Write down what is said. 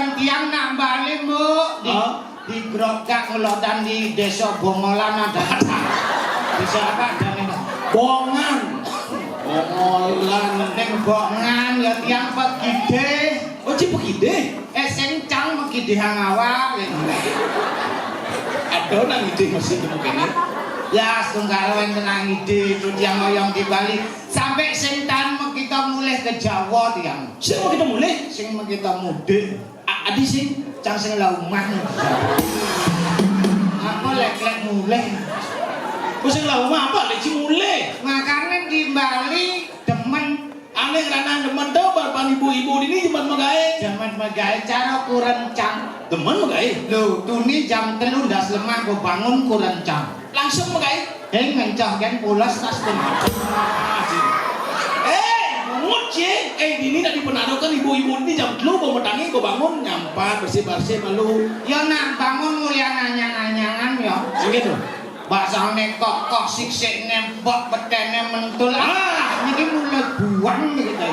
Boten tiang nak bali Mbok. Di Grogak ngelodan di Desa Bongolan ada. Desa apa adane? Bongan. Bongolan Ning Bongan ya tiang Pegide. Oh Cipegide. Sing cang Pegide Hangawa. Aduh nang ide mesti kene. Ya setunggal wong tenang ide itu tiang oyong di Bali sampai sing tan kita mulih ke Jawa tiang. Sing mau kita mulai? Sing kita mudik. Adi sing Cang sing la omah. Apa lek-lek mulih. wis sing lah omah apa lek mulai. Makane di Bali demen Aneh karena demen tau bapak ibu-ibu ini cuman magae. jaman magae cara kurencang. Demen magae. Lho, tuni jam 3 ndas lemah go bangun kurencang. Langsung magae. Ngencah kan pulas tas teman. Nguci. Ini tadi penadokan ibu-ibu ini jam 3 mau metangi go bangun nyampat bersih-bersih malu. Ya nak bangun mulya nanyang-nanyangan ya. Begitu. Basane kok siksik nembok petene mentul. Niki mulai buang gitu.